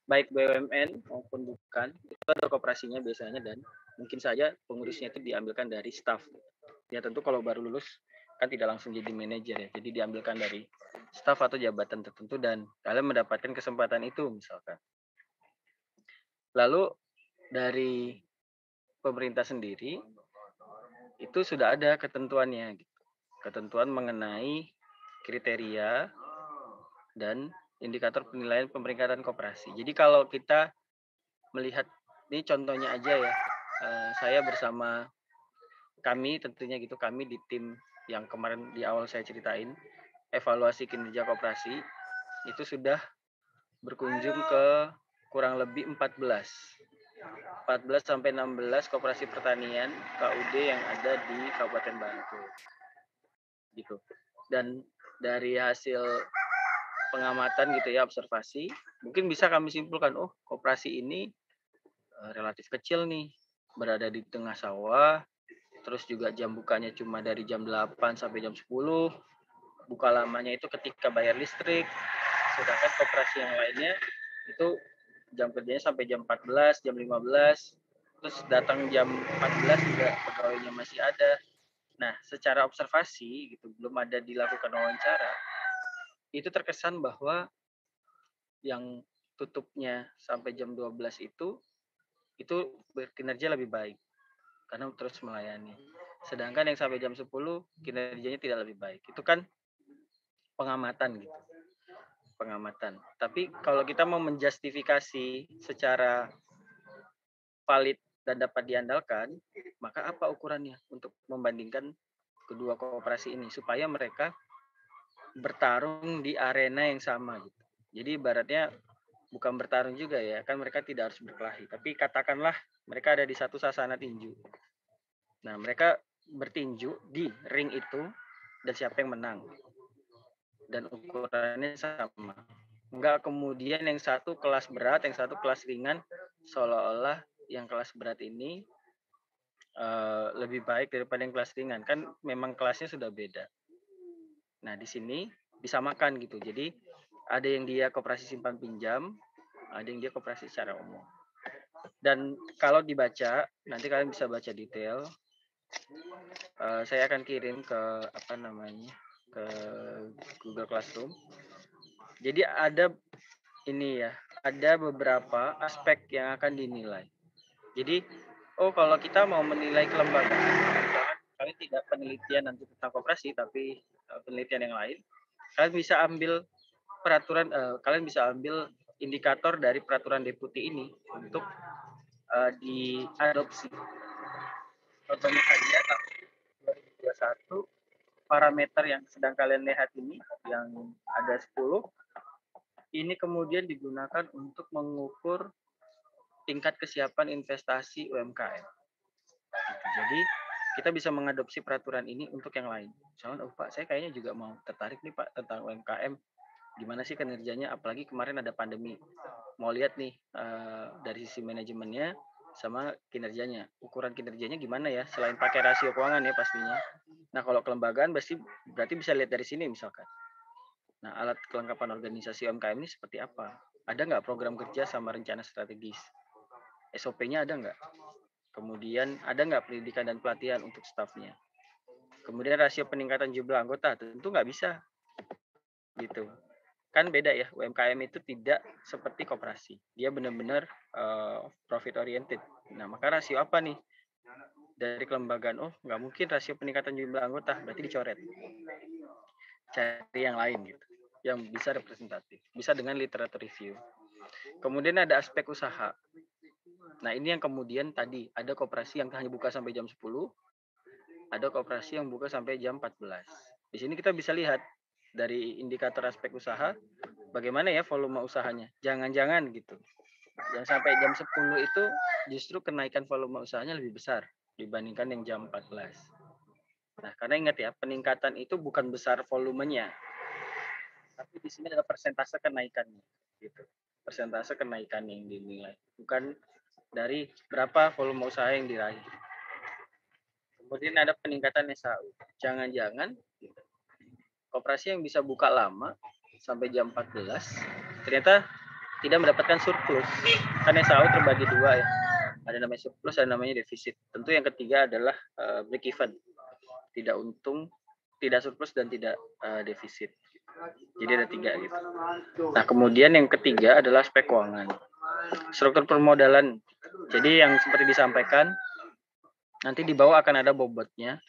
baik BUMN maupun bukan, itu ada koperasinya biasanya dan mungkin saja pengurusnya itu diambilkan dari staf. Ya tentu kalau baru lulus kan tidak langsung jadi manajer ya, jadi diambilkan dari staf atau jabatan tertentu dan kalian mendapatkan kesempatan itu misalkan. Lalu dari pemerintah sendiri itu sudah ada ketentuannya gitu. Ketentuan mengenai kriteria dan indikator penilaian pemeringkatan koperasi. Jadi kalau kita melihat ini contohnya aja ya, saya bersama kami tentunya gitu, kami di tim yang kemarin di awal saya ceritain, evaluasi kinerja koperasi, itu sudah berkunjung ke kurang lebih 14 sampai 16 koperasi pertanian KUD yang ada di Kabupaten Bantul. Gitu. Dan dari hasil pengamatan gitu ya, observasi, mungkin bisa kami simpulkan, oh koperasi ini relatif kecil nih, berada di tengah sawah, terus juga jam bukanya cuma dari jam 8 sampai jam 10, buka lamanya itu ketika bayar listrik, sedangkan koperasi yang lainnya itu jam kerjanya sampai jam 14, jam 15, terus datang jam 14 juga pegawainya masih ada. Nah, secara observasi gitu, belum ada dilakukan wawancara, itu terkesan bahwa yang tutupnya sampai jam 12 itu berkinerja lebih baik karena terus melayani. Sedangkan yang sampai jam 10 kinerjanya tidak lebih baik. Itu kan pengamatan gitu. Pengamatan. Tapi kalau kita mau menjustifikasi secara valid dan dapat diandalkan, maka apa ukurannya untuk membandingkan kedua koperasi ini supaya mereka bertarung di arena yang sama gitu. Jadi ibaratnya bukan bertarung juga ya, kan mereka tidak harus berkelahi, tapi katakanlah mereka ada di satu sasana tinju. Nah, mereka bertinju di ring itu dan siapa yang menang. Dan ukurannya sama. Enggak kemudian yang satu kelas berat, yang satu kelas ringan, seolah-olah yang kelas berat ini lebih baik daripada yang kelas ringan. Kan memang kelasnya sudah beda. Nah, di sini disamakan gitu. Jadi ada yang dia koperasi simpan pinjam, ada yang dia koperasi secara umum. Dan kalau dibaca, nanti kalian bisa baca detail. Saya akan kirim ke ke Google Classroom. Jadi ada ini ya, ada beberapa aspek yang akan dinilai. Jadi, oh kalau kita mau menilai kelembagaan, misalkan kalian tidak penelitian nanti tentang koperasi, tapi penelitian yang lain, kalian bisa ambil kalian bisa ambil indikator dari peraturan deputi ini untuk diadopsi. Contohnya saja tahun 2021 parameter yang sedang kalian lihat ini yang ada 10 ini kemudian digunakan untuk mengukur tingkat kesiapan investasi UMKM. Jadi kita bisa mengadopsi peraturan ini untuk yang lain. Misalnya, oh Pak, saya kayaknya juga mau tertarik nih Pak tentang UMKM. Gimana sih kinerjanya? Apalagi kemarin ada pandemi. Mau lihat nih dari sisi manajemennya sama kinerjanya. Ukuran kinerjanya gimana ya? Selain pakai rasio keuangan ya pastinya. Nah kalau kelembagaan berarti bisa lihat dari sini misalkan. Nah alat kelengkapan organisasi UMKM ini seperti apa? Ada nggak program kerja sama rencana strategis? SOP-nya ada nggak? Kemudian ada nggak pendidikan dan pelatihan untuk stafnya? Kemudian rasio peningkatan jumlah anggota tentu nggak bisa gitu. Kan beda ya, UMKM itu tidak seperti koperasi. Dia benar-benar profit oriented. Nah, maka rasio apa nih? Dari kelembagaan, oh nggak mungkin rasio peningkatan jumlah anggota, berarti dicoret. Cari yang lain gitu, yang bisa representatif. Bisa dengan literatur review. Kemudian ada aspek usaha. Nah, ini yang kemudian tadi, ada koperasi yang hanya buka sampai jam 10, ada koperasi yang buka sampai jam 14. Di sini kita bisa lihat dari indikator aspek usaha, bagaimana ya volume usahanya. Jangan-jangan gitu. Yang sampai jam 10 itu justru kenaikan volume usahanya lebih besar dibandingkan yang jam 14. Nah, karena ingat ya, peningkatan itu bukan besar volumenya, tapi di sini ada persentase kenaikannya. Gitu. Persentase kenaikan yang dinilai, bukan dari berapa volume usaha yang diraih. Kemudian ada peningkatan SAU. Jangan-jangan koperasi yang bisa buka lama sampai jam 14 ternyata tidak mendapatkan surplus. Kan SAO terbagi dua ya. Ada namanya surplus, ada namanya defisit. Tentu yang ketiga adalah break even. Tidak untung, tidak surplus, dan tidak defisit. Jadi ada 3 gitu. Nah, kemudian yang ketiga adalah aspek keuangan. Struktur permodalan. Jadi yang seperti disampaikan, nanti di bawah akan ada bobotnya.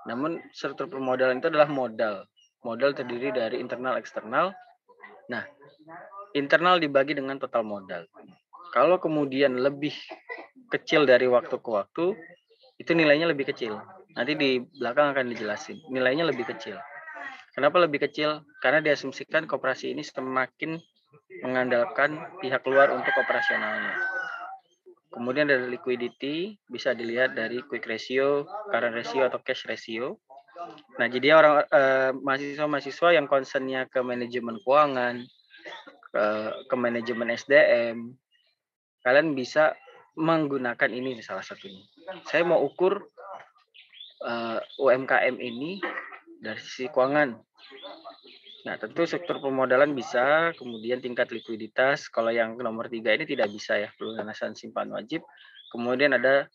Namun struktur permodalan itu adalah modal. Modal terdiri dari internal, eksternal. Nah, internal dibagi dengan total modal. Kalau kemudian lebih kecil dari waktu ke waktu, itu nilainya lebih kecil. Nanti di belakang akan dijelasin. Nilainya lebih kecil. Kenapa lebih kecil? Karena diasumsikan koperasi ini semakin mengandalkan pihak luar untuk operasionalnya. Kemudian dari liquidity bisa dilihat dari quick ratio, current ratio, atau cash ratio. Nah, jadi mahasiswa-mahasiswa yang concernnya ke manajemen keuangan, ke manajemen SDM, kalian bisa menggunakan ini salah satunya. Saya mau ukur UMKM ini dari sisi keuangan. Nah, tentu struktur pemodalan bisa, kemudian tingkat likuiditas. Kalau yang nomor 3 ini tidak bisa ya, pelunasan simpan wajib. Kemudian ada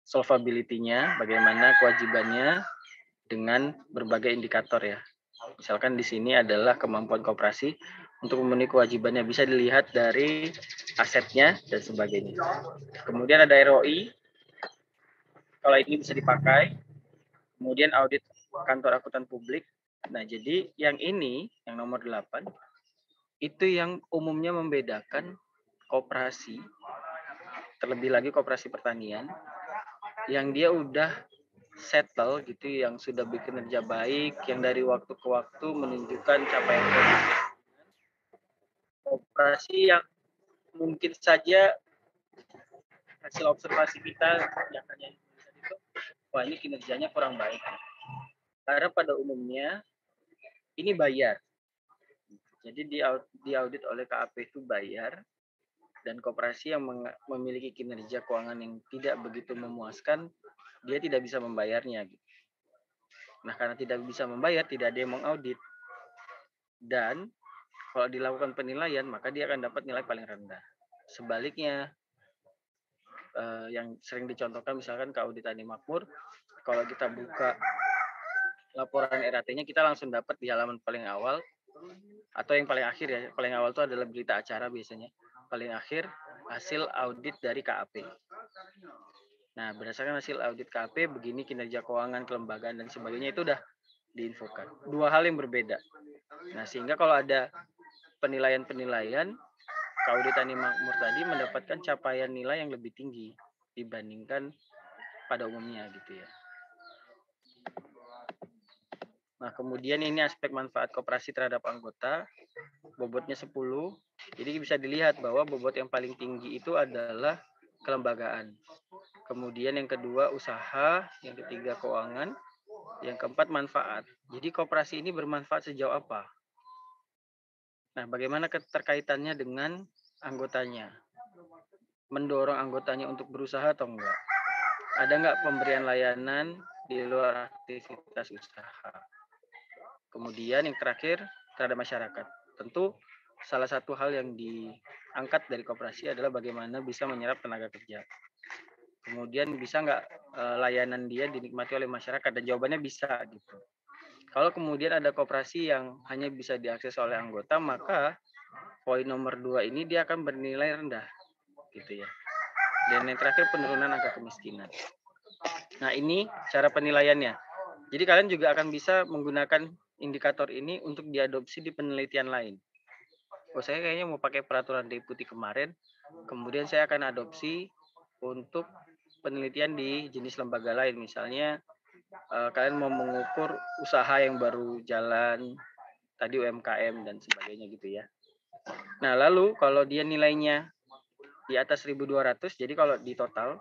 solvability-nya, bagaimana kewajibannya dengan berbagai indikator ya. Misalkan di sini adalah kemampuan koperasi untuk memenuhi kewajibannya, bisa dilihat dari asetnya dan sebagainya. Kemudian ada ROI, kalau ini bisa dipakai. Kemudian audit kantor akuntan publik. Nah, jadi yang ini, yang nomor 8, itu yang umumnya membedakan koperasi, terlebih lagi koperasi pertanian, yang dia udah settle gitu, yang sudah bekerja baik, yang dari waktu ke waktu menunjukkan capaian koperasi yang mungkin saja hasil observasi kita yang hanya itu, wah ini kinerjanya kurang baik. Karena pada umumnya ini bayar. Jadi di audit oleh KAP itu bayar, dan koperasi yang memiliki kinerja keuangan yang tidak begitu memuaskan, dia tidak bisa membayarnya. Nah, karena tidak bisa membayar, tidak ada yang mengaudit. Dan kalau dilakukan penilaian, maka dia akan dapat nilai paling rendah. Sebaliknya, yang sering dicontohkan misalkan ke audit Tani Makmur, kalau kita buka laporan RAT-nya, kita langsung dapat di halaman paling awal, atau yang paling akhir ya. Paling awal itu adalah berita acara biasanya. Paling akhir, hasil audit dari KAP. Nah, berdasarkan hasil audit KAP, begini kinerja keuangan, kelembagaan, dan sebagainya, itu udah diinfokan. 2 hal yang berbeda. Nah, sehingga kalau ada penilaian-penilaian, audit Tani Makmur tadi mendapatkan capaian nilai yang lebih tinggi dibandingkan pada umumnya gitu ya. Nah, kemudian ini aspek manfaat koperasi terhadap anggota, bobotnya 10. Jadi bisa dilihat bahwa bobot yang paling tinggi itu adalah kelembagaan. Kemudian yang kedua usaha, yang ketiga keuangan, yang keempat manfaat. Jadi koperasi ini bermanfaat sejauh apa? Nah, bagaimana keterkaitannya dengan anggotanya? Mendorong anggotanya untuk berusaha atau enggak? Ada enggak pemberian layanan di luar aktivitas usaha? Kemudian yang terakhir terhadap masyarakat. Tentu salah satu hal yang diangkat dari koperasi adalah bagaimana bisa menyerap tenaga kerja. Kemudian bisa nggak layanan dia dinikmati oleh masyarakat, dan jawabannya bisa gitu. Kalau kemudian ada koperasi yang hanya bisa diakses oleh anggota, maka poin nomor 2 ini dia akan bernilai rendah gitu ya. Dan yang terakhir penurunan angka kemiskinan. Nah, ini cara penilaiannya. Jadi kalian juga akan bisa menggunakan indikator ini untuk diadopsi di penelitian lain. Saya kayaknya mau pakai peraturan deputi kemarin, kemudian saya akan adopsi untuk penelitian di jenis lembaga lain. Misalnya kalian mau mengukur usaha yang baru jalan, tadi UMKM dan sebagainya gitu ya. Nah, lalu kalau dia nilainya di atas 1.200, jadi kalau di total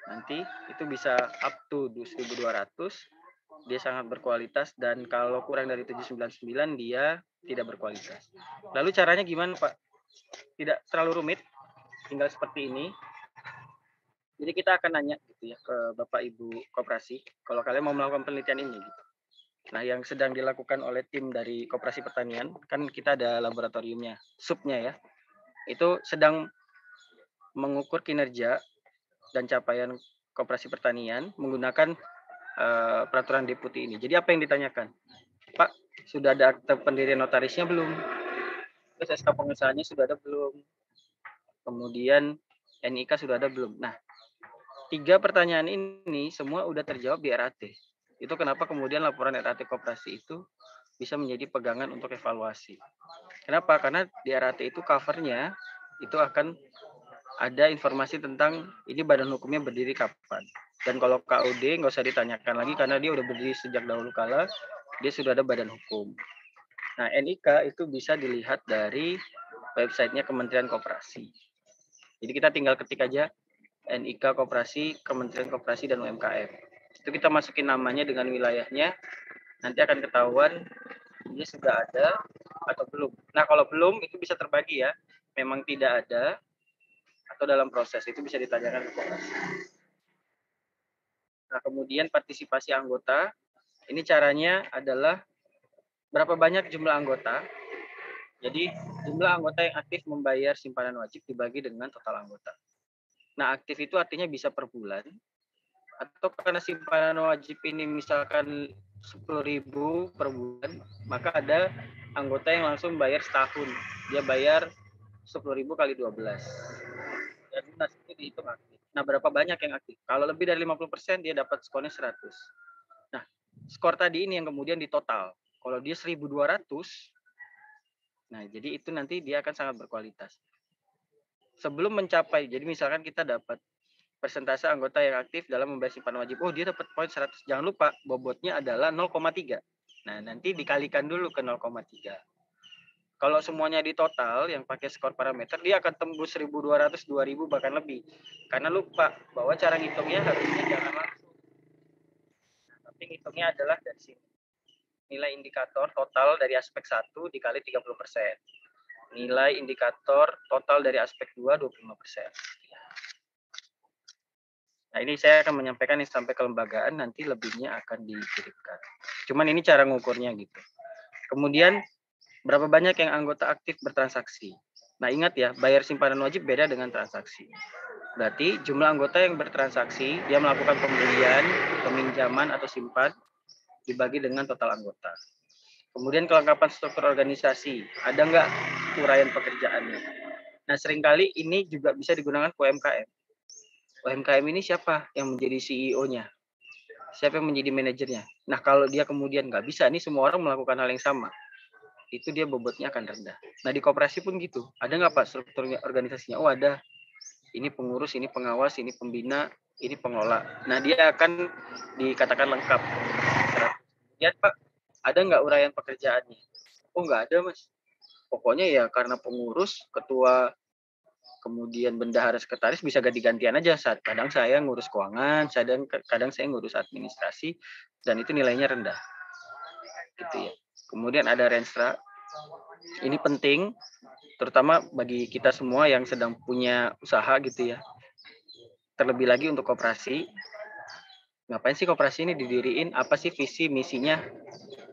nanti itu bisa up to 1.200, dia sangat berkualitas, dan kalau kurang dari 799 dia tidak berkualitas. Lalu caranya gimana, Pak? Tidak terlalu rumit, tinggal seperti ini. Jadi kita akan nanya gitu ya ke Bapak Ibu koperasi, kalau kalian mau melakukan penelitian ini gitu. Nah, yang sedang dilakukan oleh tim dari Koperasi Pertanian, kan kita ada laboratoriumnya, subnya ya, itu sedang mengukur kinerja dan capaian Koperasi Pertanian menggunakan peraturan Deputi ini. Jadi apa yang ditanyakan? Pak, sudah ada akte pendirian notarisnya belum? Terus SK pengusahaannya sudah ada belum? Kemudian NIK sudah ada belum? Nah, 3 pertanyaan ini semua udah terjawab di RAT. Itu kenapa kemudian laporan RAT Koperasi itu bisa menjadi pegangan untuk evaluasi. Kenapa? Karena di RAT itu covernya itu akan ada informasi tentang ini badan hukumnya berdiri kapan. Dan kalau KUD nggak usah ditanyakan lagi karena dia udah berdiri sejak dahulu kala, dia sudah ada badan hukum. Nah, NIK itu bisa dilihat dari websitenya Kementerian Koperasi. Jadi kita tinggal ketik aja NIK Koperasi, Kementerian Koperasi dan UMKM. Itu kita masukin namanya dengan wilayahnya, nanti akan ketahuan dia sudah ada atau belum. Nah, kalau belum itu bisa terbagi ya. Memang tidak ada atau dalam proses, itu bisa ditanyakan ke Koperasi. Nah, kemudian partisipasi anggota, ini caranya adalah berapa banyak jumlah anggota. Jadi jumlah anggota yang aktif membayar simpanan wajib dibagi dengan total anggota. Nah, aktif itu artinya bisa per bulan, atau karena simpanan wajib ini misalkan 10.000 per bulan, maka ada anggota yang langsung bayar setahun. Dia bayar 10.000 kali 12. Dan lunas itu dihitung aktif. Nah, berapa banyak yang aktif? Kalau lebih dari 50%, dia dapat skornya 100. Nah, skor tadi ini yang kemudian ditotal. Kalau dia 1.200, nah jadi itu nanti dia akan sangat berkualitas. Sebelum mencapai, jadi misalkan kita dapat persentase anggota yang aktif dalam membayar simpanan wajib. Oh, dia dapat poin 100. Jangan lupa, bobotnya adalah 0,3. Nah, nanti dikalikan dulu ke 0,3. Kalau semuanya di total yang pakai skor parameter, dia akan tembus 1.200, 2.000 bahkan lebih. Karena lupa bahwa cara ngitungnya harusnya jangan langsung. Nah, tapi ngitungnya adalah dari sini. Nilai indikator total dari aspek 1 dikali 30%. Nilai indikator total dari aspek 2, 25%. Nah, ini saya akan menyampaikan ini sampai kelembagaan, nanti lebihnya akan dikirimkan. Cuman ini cara ngukurnya gitu. Kemudian, berapa banyak yang anggota aktif bertransaksi? Nah, ingat ya, bayar simpanan wajib beda dengan transaksi. Berarti jumlah anggota yang bertransaksi, dia melakukan pembelian, peminjaman, atau simpan, dibagi dengan total anggota. Kemudian kelengkapan struktur organisasi, ada nggak uraian pekerjaannya? Nah, seringkali ini juga bisa digunakan UMKM. UMKM ini siapa yang menjadi CEO-nya? Siapa yang menjadi manajernya? Nah, kalau dia kemudian nggak bisa, nih semua orang melakukan hal yang sama, itu dia bobotnya akan rendah. Nah, di koperasi pun gitu. Ada nggak Pak struktur organisasinya? Oh, ada. Ini pengurus, ini pengawas, ini pembina, ini pengelola. Nah, dia akan dikatakan lengkap. Lihat Pak, ada nggak uraian pekerjaannya? Oh, nggak ada Mas. Pokoknya ya karena pengurus, ketua, kemudian bendahara sekretaris bisa ganti-gantian aja. Saat kadang saya ngurus keuangan, kadang saya ngurus administrasi, dan itu nilainya rendah. Gitu ya. Kemudian ada renstra. Ini penting, terutama bagi kita semua yang sedang punya usaha gitu ya. Terlebih lagi untuk koperasi. Ngapain sih koperasi ini didiriin? Apa sih visi, misinya?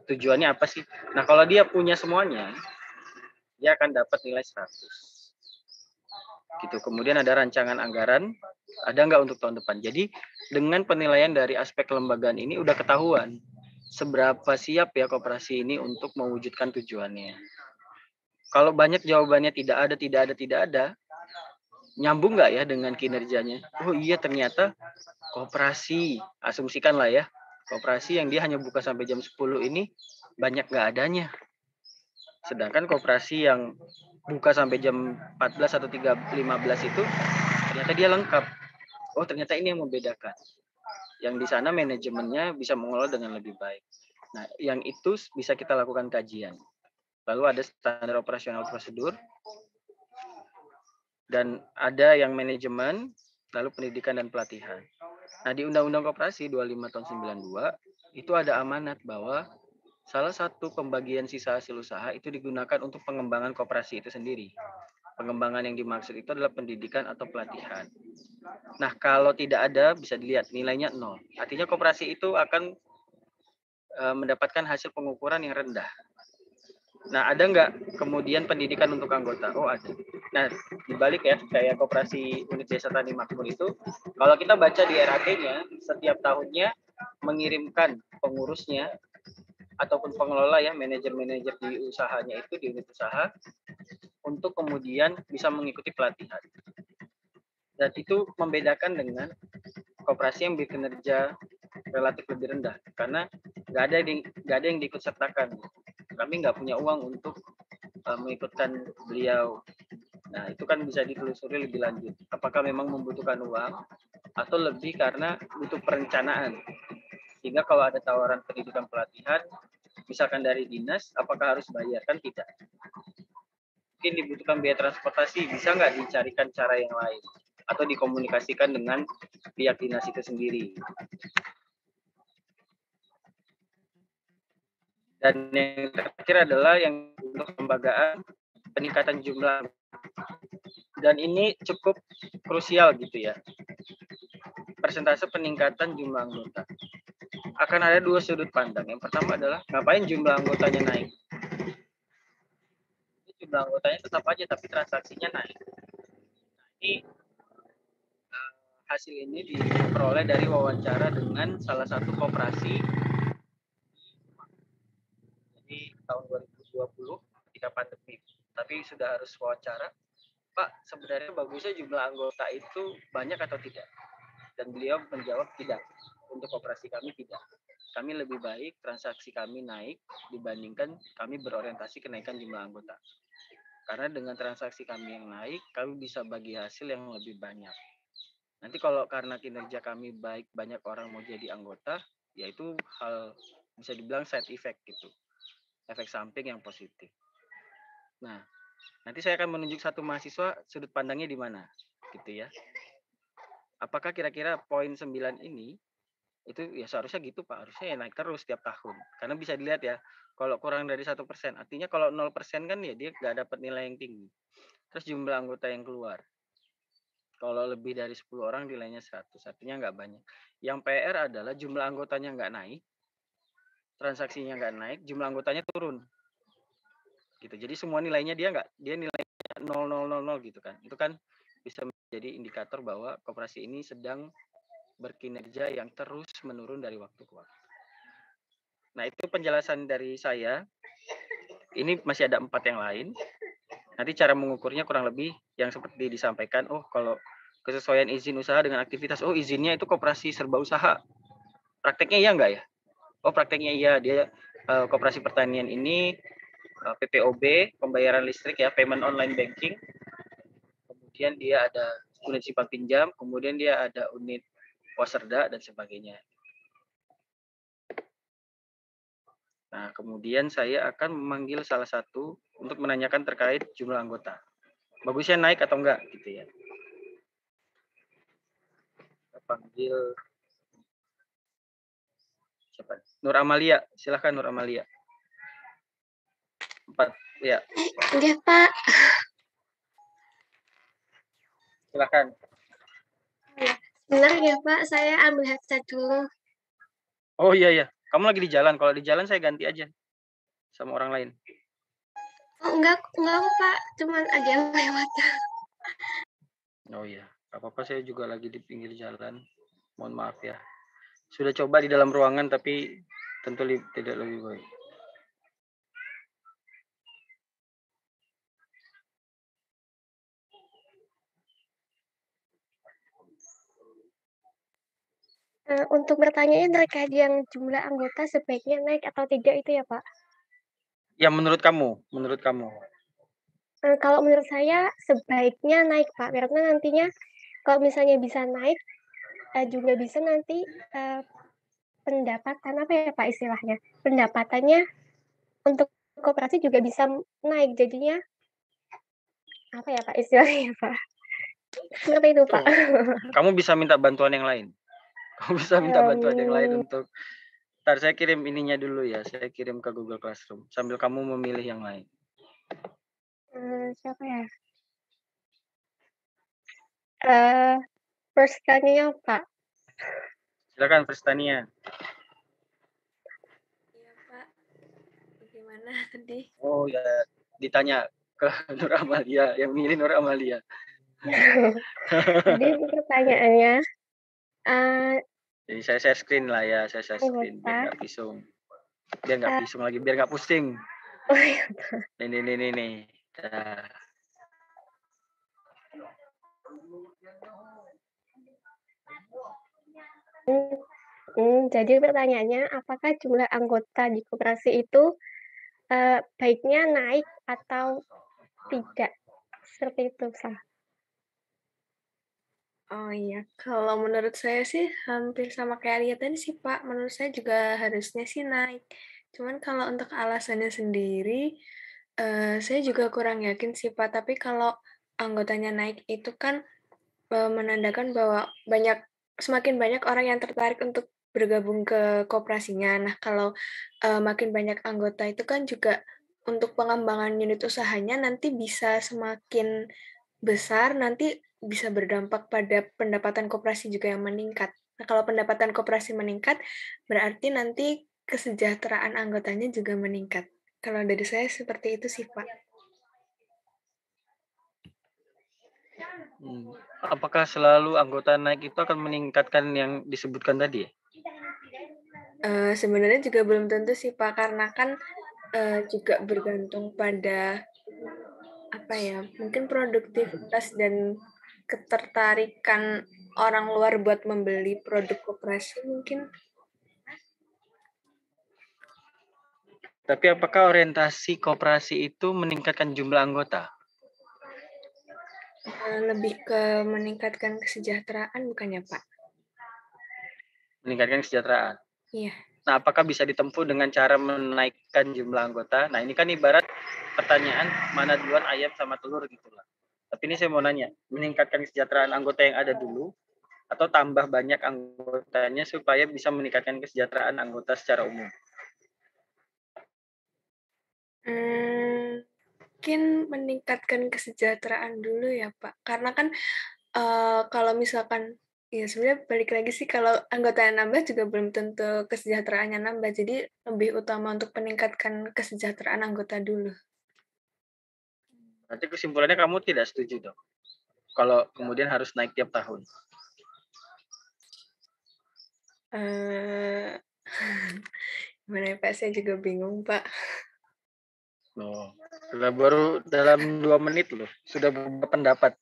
Tujuannya apa sih? Nah, kalau dia punya semuanya, dia akan dapat nilai 100. Gitu. Kemudian ada rancangan anggaran, ada nggak untuk tahun depan. Jadi dengan penilaian dari aspek kelembagaan ini udah ketahuan seberapa siap ya koperasi ini untuk mewujudkan tujuannya. Kalau banyak jawabannya tidak ada, nyambung nggak ya dengan kinerjanya? Oh iya ternyata koperasi, asumsikan lah ya, koperasi yang dia hanya buka sampai jam 10 ini banyak nggak adanya. Sedangkan koperasi yang buka sampai jam 14 atau 15 itu ternyata dia lengkap. Oh, ternyata ini yang membedakan. Yang di sana manajemennya bisa mengelola dengan lebih baik. Nah, yang itu bisa kita lakukan kajian. Lalu ada standar operasional prosedur, dan ada yang manajemen, lalu pendidikan dan pelatihan. Nah, di Undang-Undang Koperasi 25 tahun 92, itu ada amanat bahwa salah satu pembagian sisa hasil usaha itu digunakan untuk pengembangan koperasi itu sendiri. Pengembangan yang dimaksud itu adalah pendidikan atau pelatihan. Nah, kalau tidak ada, bisa dilihat nilainya 0. Artinya koperasi itu akan mendapatkan hasil pengukuran yang rendah. Nah, ada nggak kemudian pendidikan untuk anggota? Oh, ada. Nah, dibalik ya, kayak Koperasi Unit Desa Tani Makmur itu, kalau kita baca di RAT-nya, setiap tahunnya mengirimkan pengurusnya ataupun pengelola ya, manajer-manajer di usahanya itu, di unit usaha, untuk kemudian bisa mengikuti pelatihan. Dan itu membedakan dengan koperasi yang berkinerja relatif lebih rendah, karena nggak ada yang diikut sertakan. Kami nggak punya uang untuk mengikutkan beliau. Nah, itu kan bisa ditelusuri lebih lanjut. Apakah memang membutuhkan uang atau lebih karena butuh perencanaan. Sehingga kalau ada tawaran pendidikan pelatihan, misalkan dari dinas, apakah harus bayar? Kan tidak. Mungkin dibutuhkan biaya transportasi, bisa nggak dicarikan cara yang lain? Atau dikomunikasikan dengan pihak dinas itu sendiri. Dan yang terakhir adalah yang untuk kelembagaan peningkatan jumlah, dan ini cukup krusial gitu ya, persentase peningkatan jumlah anggota. Akan ada dua sudut pandang. Yang pertama adalah ngapain jumlah anggotanya naik? Jumlah anggotanya tetap aja tapi transaksinya naik. Ini hasil ini diperoleh dari wawancara dengan salah satu koperasi. Jadi tahun 2020 ketika pandemi, tapi sudah harus wawancara, Pak, sebenarnya bagusnya jumlah anggota itu banyak atau tidak? Dan beliau menjawab tidak. Untuk koperasi kami tidak. Kami lebih baik transaksi kami naik dibandingkan kami berorientasi kenaikan jumlah anggota. Karena dengan transaksi kami yang naik, kami bisa bagi hasil yang lebih banyak. Nanti kalau karena kinerja kami baik, banyak orang mau jadi anggota, yaitu hal bisa dibilang side effect gitu. Efek samping yang positif. Nah, nanti saya akan menunjuk satu mahasiswa sudut pandangnya di mana, gitu ya. Apakah kira-kira poin 9 ini itu ya seharusnya gitu Pak, harusnya ya naik terus setiap tahun. Karena bisa dilihat ya, kalau kurang dari 1%, artinya kalau 0% kan ya dia nggak dapat nilai yang tinggi. Terus jumlah anggota yang keluar, kalau lebih dari 10 orang nilainya 100, artinya nggak banyak. Yang PR adalah jumlah anggotanya nggak naik, transaksinya nggak naik, jumlah anggotanya turun. Gitu. Jadi semua nilainya dia nilainya 0,000 gitu kan. Itu kan bisa menjadi indikator bahwa koperasi ini sedang berkinerja yang terus menurun dari waktu ke waktu. Nah, itu penjelasan dari saya. Ini masih ada 4 yang lain. Nanti cara mengukurnya kurang lebih yang seperti disampaikan. Oh, kalau kesesuaian izin usaha dengan aktivitas. Oh, izinnya itu koperasi serba usaha. Prakteknya iya enggak ya? Oh, prakteknya iya. Dia koperasi pertanian ini PPOB, pembayaran listrik ya, payment online banking. Kemudian dia ada unit simpan pinjam, kemudian dia ada unit wasserda dan sebagainya. Nah, kemudian saya akan memanggil salah satu untuk menanyakan terkait jumlah anggota. Bagusnya naik atau enggak gitu ya. Kita panggil siapa? Nur Amalia, silahkan Nur Amalia. 4 ya. Iya, Pak. Silahkan. Benar ya, Pak. Saya ambil headset dulu. Oh iya. Kamu lagi di jalan. Kalau di jalan saya ganti aja sama orang lain. Oh, enggak kok, Pak. Cuman ada yang lewat. Oh iya, apa-apa, saya juga lagi di pinggir jalan. Mohon maaf ya. Sudah coba di dalam ruangan tapi tentu tidak lebih baik. Untuk bertanya terkait yang jumlah anggota sebaiknya naik atau tidak itu ya, Pak? Ya menurut kamu? Kalau menurut saya sebaiknya naik, Pak. Karena nantinya kalau misalnya bisa naik, juga bisa nanti pendapatan apa ya, Pak, istilahnya? Pendapatannya untuk koperasi juga bisa naik. Jadinya apa ya, Pak, istilahnya, Pak? Seperti itu, Pak. Kamu bisa minta bantuan yang lain. Untuk ntar saya kirim ininya dulu ya. Saya kirim ke Google Classroom sambil kamu memilih yang lain. Siapa ya? First Tania, Pak. Silakan Pristania. tadi. Oh ya, ditanya ke Nur Amalia, yang milih Nur Amalia. Jadi pertanyaannya, Jadi saya share screen lah ya, saya share screen biar anggota nggak pisung. Biar nggak pisung lagi, biar nggak pusing. oh iya, Nih. Nah, jadi pertanyaannya, apakah jumlah anggota di koperasi itu baiknya naik atau tidak? Seperti itu, Sah. Oh iya, kalau menurut saya sih hampir sama kayak Arya tadi sih Pak, menurut saya juga harusnya sih naik. Cuman kalau untuk alasannya sendiri, saya juga kurang yakin sih Pak, tapi kalau anggotanya naik itu kan menandakan bahwa semakin banyak orang yang tertarik untuk bergabung ke koperasinya. Nah, kalau makin banyak anggota itu kan juga untuk pengembangan unit usahanya nanti bisa semakin besar, nanti bisa berdampak pada pendapatan koperasi juga yang meningkat. Nah, kalau pendapatan koperasi meningkat, berarti nanti kesejahteraan anggotanya juga meningkat. Kalau dari saya seperti itu sih, Pak. apakah selalu anggota naik itu akan meningkatkan yang disebutkan tadi ya? Sebenarnya juga belum tentu sih, Pak, karena kan juga bergantung pada mungkin produktivitas dan ketertarikan orang luar buat membeli produk koperasi mungkin. Tapi apakah orientasi koperasi itu meningkatkan jumlah anggota? Lebih ke meningkatkan kesejahteraan bukannya, Pak? Meningkatkan kesejahteraan. Iya. Nah, apakah bisa ditempuh dengan cara menaikkan jumlah anggota? Nah, ini kan ibarat pertanyaan mana duluan ayam sama telur gitu lah. Tapi ini saya mau nanya, meningkatkan kesejahteraan anggota yang ada dulu atau tambah banyak anggotanya supaya bisa meningkatkan kesejahteraan anggota secara umum? Mungkin meningkatkan kesejahteraan dulu ya, Pak. Karena kan kalau misalkan ya sebenarnya balik lagi sih kalau anggota yang nambah juga belum tentu kesejahteraannya nambah. Jadi lebih utama untuk meningkatkan kesejahteraan anggota dulu. Nanti kesimpulannya kamu tidak setuju dong? Kalau kemudian harus naik tiap tahun. Gimana ya, Pak? Saya juga bingung, Pak. Oh, sudah baru dalam 2 menit loh, sudah berpendapat.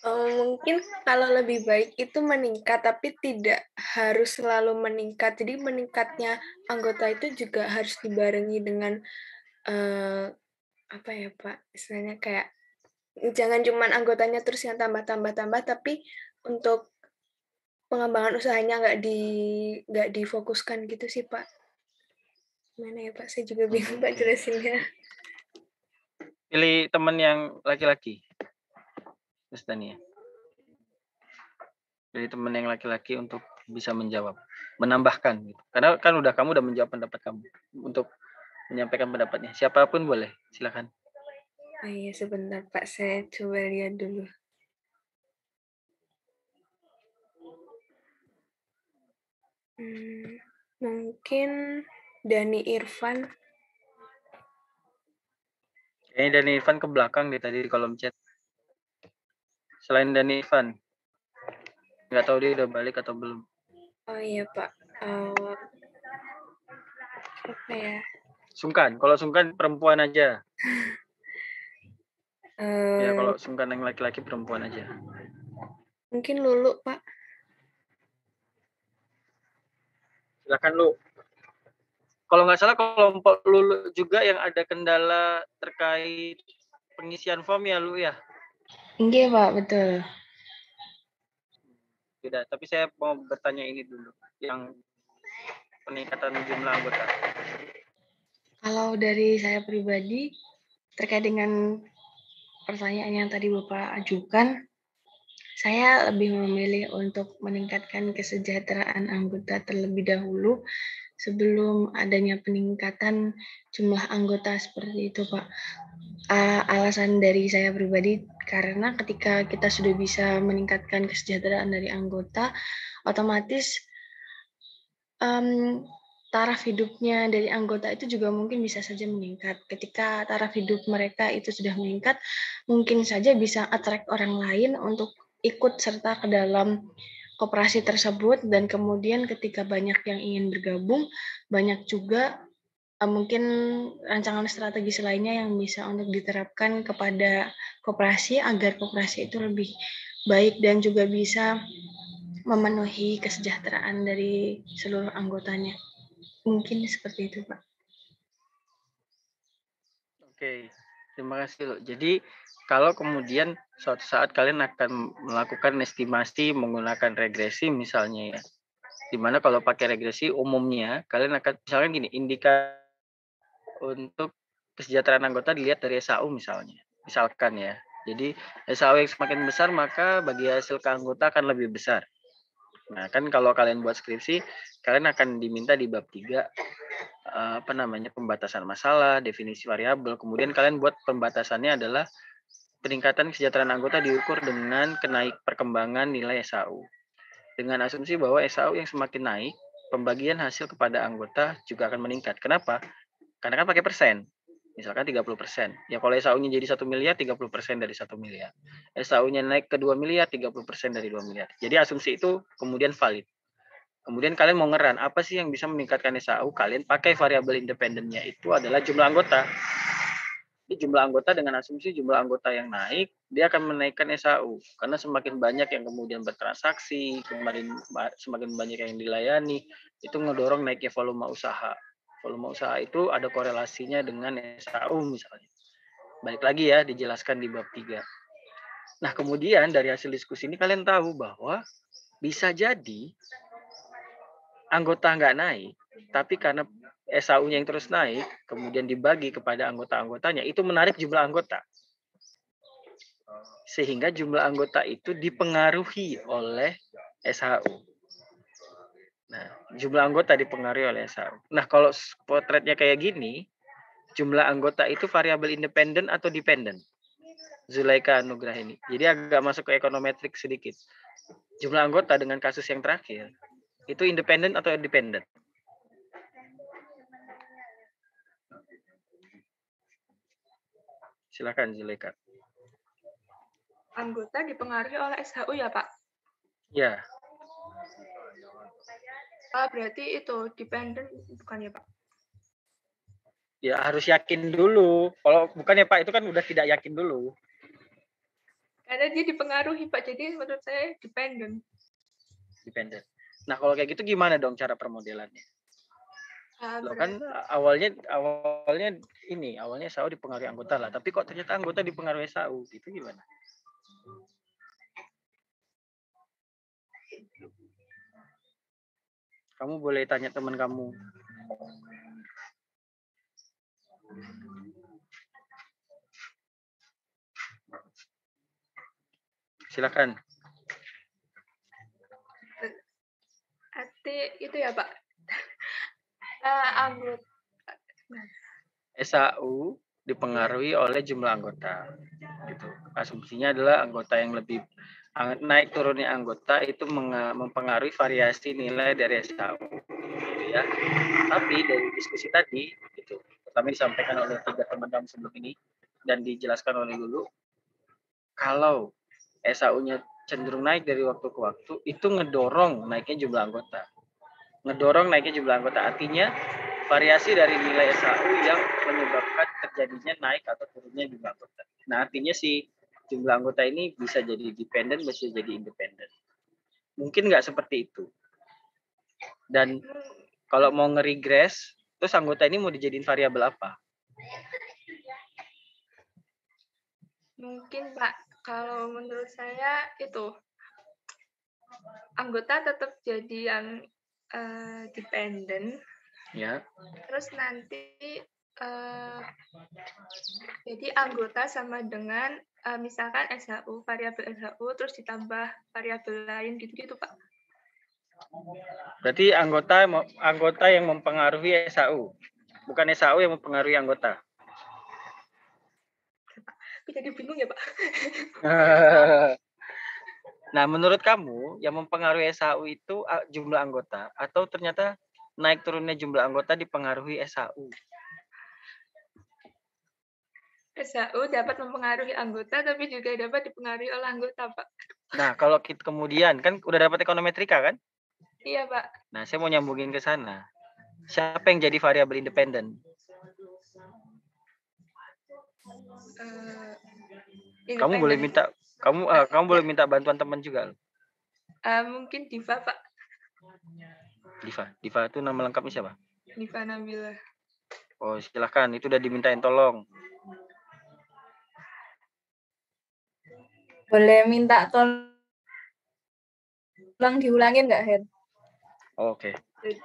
Mungkin kalau lebih baik itu meningkat, tapi tidak harus selalu meningkat. Jadi meningkatnya anggota itu juga harus dibarengi dengan Pak? Istilahnya kayak jangan cuman anggotanya terus yang tambah, tapi untuk pengembangan usahanya nggak difokuskan gitu sih, Pak. Gimana ya, Pak? Saya juga bingung, Pak, jelasinnya. Pilih teman yang laki-laki. Mas Dani ya. Pilih teman yang laki-laki untuk bisa menjawab, menambahkan gitu. Karena kan kamu udah menjawab pendapat kamu untuk menyampaikan pendapatnya. Siapapun boleh, silakan. Oh iya, sebentar, Pak. Saya coba lihat dulu. Mungkin Dani Irfan. Kayaknya Dani Irfan ke belakang deh tadi di kolom chat. Selain Dani Irfan, nggak tahu dia udah balik atau belum. Oh iya, Pak. Apa ya? Sungkan, kalau Sungkan perempuan aja. Ya kalau Sungkan yang laki-laki perempuan aja. Mungkin Lulu, Pak. Silakan Lu. Kalau nggak salah kelompok Lulu juga yang ada kendala terkait pengisian form ya Lu ya? Iya, Pak, betul. Tidak, tapi saya mau bertanya ini dulu, yang peningkatan jumlah anggota. Kalau dari saya pribadi, terkait dengan pertanyaan yang tadi Bapak ajukan, saya lebih memilih untuk meningkatkan kesejahteraan anggota terlebih dahulu sebelum adanya peningkatan jumlah anggota seperti itu, Pak. Alasan dari saya pribadi, karena ketika kita sudah bisa meningkatkan kesejahteraan dari anggota, otomatis taraf hidupnya dari anggota itu juga mungkin bisa saja meningkat. Ketika taraf hidup mereka itu sudah meningkat, mungkin saja bisa attract orang lain untuk ikut serta ke dalam koperasi tersebut, dan kemudian ketika banyak yang ingin bergabung, banyak juga mungkin rancangan strategis lainnya yang bisa untuk diterapkan kepada koperasi agar koperasi itu lebih baik dan juga bisa memenuhi kesejahteraan dari seluruh anggotanya. Mungkin seperti itu, Pak. Oke, terima kasih loh. Jadi kalau kemudian suatu saat kalian akan melakukan estimasi menggunakan regresi misalnya ya, dimana kalau pakai regresi umumnya kalian akan misalkan gini, indikator untuk kesejahteraan anggota dilihat dari SAU misalnya, misalkan ya. Jadi SAU yang semakin besar maka bagi hasil ke anggota akan lebih besar. Nah kan kalau kalian buat skripsi, kalian akan diminta di bab 3 pembatasan masalah, definisi variabel. Kemudian kalian buat pembatasannya adalah peningkatan kesejahteraan anggota diukur dengan perkembangan nilai SAU. Dengan asumsi bahwa SAU yang semakin naik, pembagian hasil kepada anggota juga akan meningkat. Kenapa? Karena kan pakai persen. Misalkan 30%. Ya kalau SAU-nya jadi 1 miliar, 30% dari 1 miliar. SAU-nya naik ke 2 miliar, 30% dari 2 miliar. Jadi asumsi itu kemudian valid. Kemudian kalian mau ngeran, apa sih yang bisa meningkatkan SAU? Kalian pakai variabel independennya itu adalah jumlah anggota. Jadi jumlah anggota dengan asumsi jumlah anggota yang naik, dia akan menaikkan SAU. Karena semakin banyak yang kemudian bertransaksi, semakin banyak yang dilayani, itu ngedorong naiknya volume usaha. Volume usaha itu ada korelasinya dengan SAU misalnya. Balik lagi ya, dijelaskan di bab 3. Nah kemudian dari hasil diskusi ini kalian tahu bahwa bisa jadi anggota nggak naik, tapi karena SAU-nya yang terus naik, kemudian dibagi kepada anggota-anggotanya, itu menarik jumlah anggota. Sehingga jumlah anggota itu dipengaruhi oleh SHU. Nah, jumlah anggota dipengaruhi oleh SHU. Nah, kalau potretnya kayak gini, jumlah anggota itu variabel independen atau dependen? Zulaika Anugrah ini. Jadi agak masuk ke ekonometrik sedikit. Jumlah anggota dengan kasus yang terakhir, itu independen atau dependen? Silakan Zulaika. Anggota dipengaruhi oleh SHU ya, Pak? Ya. Berarti itu dependen bukan ya, Pak? Ya harus yakin dulu. Kalau bukan ya Pak, itu kan udah tidak yakin dulu. Karena dia dipengaruhi, Pak. Jadi menurut saya dependen. Dependen. Nah kalau kayak gitu gimana dong cara permodelannya? Loh kan awalnya SAU dipengaruhi anggota lah, tapi kok ternyata anggota dipengaruhi SAU, gitu gimana? Kamu boleh tanya teman kamu. Silakan. Itu ya Pak. Anggota. SAU dipengaruhi oleh jumlah anggota. Gitu. Asumsinya adalah anggota yang lebih naik turunnya anggota itu mempengaruhi variasi nilai dari SAU. Gitu ya. Tapi dari diskusi tadi, gitu, pertama disampaikan oleh 3 teman kamu sebelum ini dan dijelaskan oleh Lulu, kalau SAU-nya cenderung naik dari waktu ke waktu, itu ngedorong naiknya jumlah anggota. Ngedorong naiknya jumlah anggota, artinya variasi dari nilai SAU yang menyebabkan terjadinya naik atau turunnya jumlah anggota. Nah, artinya si jumlah anggota ini bisa jadi dependen, bisa jadi independen. Mungkin nggak seperti itu. Dan kalau mau nge-regress, terus anggota ini mau dijadiin variabel apa? Mungkin Pak, kalau menurut saya itu anggota tetap jadi yang dependen. Ya. Terus nanti jadi anggota sama dengan misalkan SHU, variabel SHU, terus ditambah variabel lain gitu-gitu Pak. Berarti anggota yang mempengaruhi SAU, bukan SAU yang mempengaruhi anggota. Jadi bingung ya Pak. Nah, menurut kamu yang mempengaruhi SAU itu jumlah anggota atau ternyata naik turunnya jumlah anggota dipengaruhi SHU? SHU dapat mempengaruhi anggota, tapi juga dapat dipengaruhi oleh anggota, Pak. Nah, kalau kita kemudian, kan udah dapat ekonometrika kan? Iya, Pak. Nah, saya mau nyambungin ke sana. Siapa yang jadi variabel independen? Kamu boleh minta kamu boleh minta bantuan teman juga. Mungkin Diva, Pak. Diva itu nama lengkapnya siapa? Diva Nabila. Oh, silahkan, itu udah dimintain tolong. Boleh minta tolong diulangin nggak, Hen? Oke.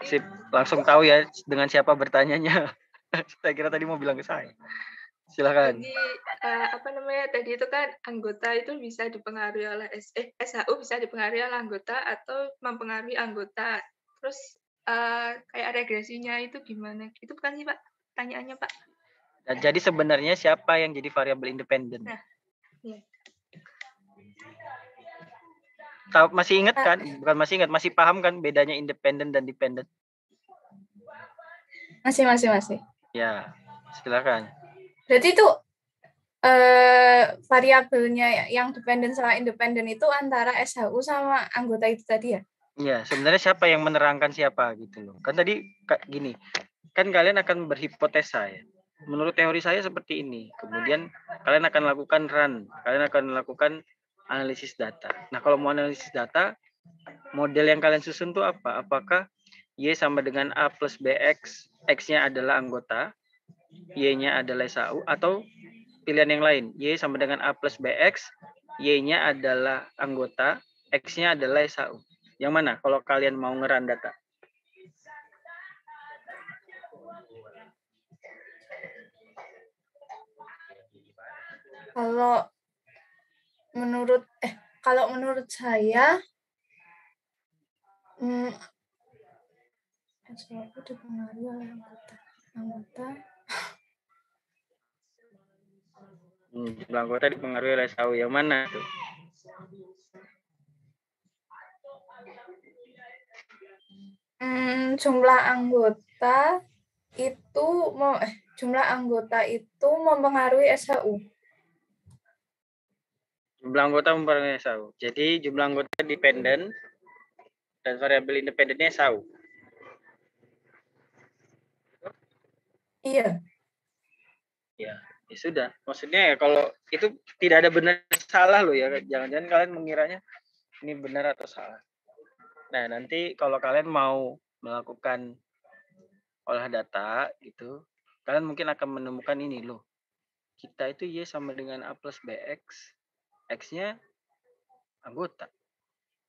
Sip, langsung tahu ya dengan siapa bertanyanya. Saya kira tadi mau bilang ke saya. Silakan. Jadi tadi itu kan anggota itu bisa dipengaruhi oleh SHU bisa dipengaruhi oleh anggota atau mempengaruhi anggota. Terus kayak regresinya itu gimana? Itu bukan sih, Pak? Pertanyaannya, Pak. Nah, jadi sebenarnya siapa yang jadi variabel independen? Nah, ya. Masih ingat kan? Bukan masih ingat, masih paham kan bedanya independen dan dependent? Masih. Ya, silakan. Berarti itu variabelnya yang dependen sama independen itu antara SHU sama anggota itu tadi ya? Iya, sebenarnya siapa yang menerangkan siapa gitu loh. Kan tadi gini, kan kalian akan berhipotesa ya. Menurut teori saya seperti ini. Kemudian kalian akan lakukan run, kalian akan melakukan analisis data. Nah, kalau mau analisis data, model yang kalian susun tuh apa? Apakah Y sama dengan A plus BX, X-nya adalah anggota, Y-nya adalah SHU, atau pilihan yang lain, Y sama dengan A plus BX, Y-nya adalah anggota, X-nya adalah SHU. Yang mana kalau kalian mau ngeran data? Kalau menurut saya SHU dipengaruhi oleh anggota. Jumlah anggota dipengaruhi oleh SHU. Yang mana tuh? Jumlah anggota itu mempengaruhi SHU. Jumlah anggota mempengaruhi SHU. Jadi jumlah anggota dependen dan variabel independennya SHU. Iya. Ya sudah. Maksudnya ya kalau itu tidak ada benar salah loh ya. Jangan-jangan kalian mengiranya ini benar atau salah. Nah, nanti kalau kalian mau melakukan olah data gitu, kalian mungkin akan menemukan ini loh. Kita itu Y sama dengan A plus BX, X-nya anggota.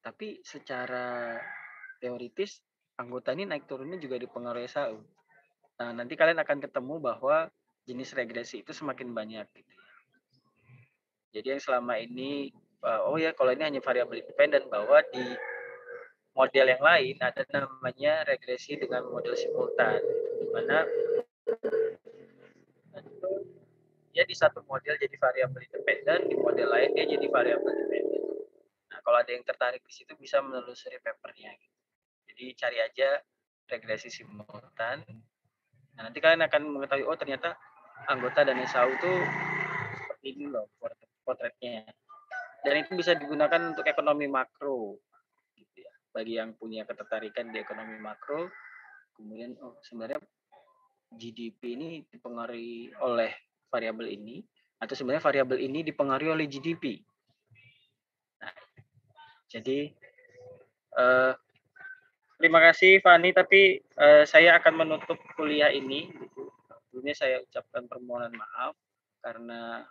Tapi secara teoritis, anggota ini naik turunnya juga dipengaruhi SHU. Nah, nanti kalian akan ketemu bahwa jenis regresi itu semakin banyak. Gitu. Jadi yang selama ini, kalau ini hanya variabel independen, bahwa di model yang lain ada namanya regresi dengan model simultan, di mana dia di satu model jadi variabel independen, di model lain dia jadi variabel dependen. Nah, kalau ada yang tertarik di situ bisa menelusuri papernya. Gitu. Jadi cari aja regresi simultan. Nah, nanti kalian akan mengetahui, oh ternyata anggota dan SHU itu seperti ini loh potretnya. Dan itu bisa digunakan untuk ekonomi makro. Gitu ya. Bagi yang punya ketertarikan di ekonomi makro, kemudian sebenarnya GDP ini dipengaruhi oleh variabel ini, atau sebenarnya variabel ini dipengaruhi oleh GDP. Nah, jadi terima kasih Fani, tapi saya akan menutup kuliah ini. Sebelumnya saya ucapkan permohonan maaf karena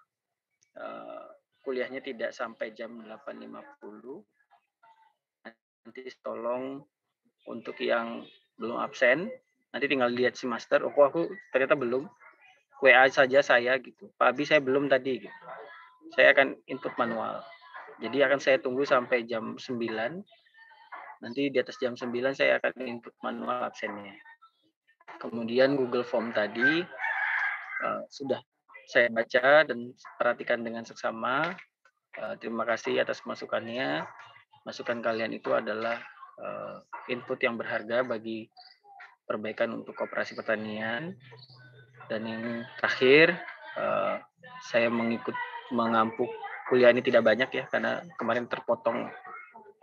kuliahnya tidak sampai jam 8.50. Nanti tolong untuk yang belum absen, nanti tinggal lihat si master. Oh, aku ternyata belum. WA saja saya gitu. Pak Abi saya belum tadi gitu. Saya akan input manual. Jadi akan saya tunggu sampai jam 9. Nanti di atas jam 9 saya akan input manual absennya. Kemudian Google Form tadi sudah saya baca dan perhatikan dengan seksama. Terima kasih atas masukannya. Masukan kalian itu adalah input yang berharga bagi perbaikan untuk koperasi pertanian. Dan yang terakhir, saya mengampu kuliah ini tidak banyak ya, karena kemarin terpotong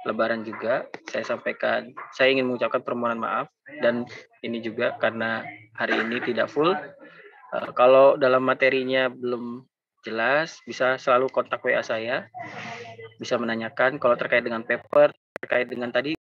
Lebaran juga. Saya ingin mengucapkan permohonan maaf, dan ini juga karena hari ini tidak full. Kalau dalam materinya belum jelas, bisa selalu kontak WA saya, bisa menanyakan kalau terkait dengan paper, terkait dengan tadi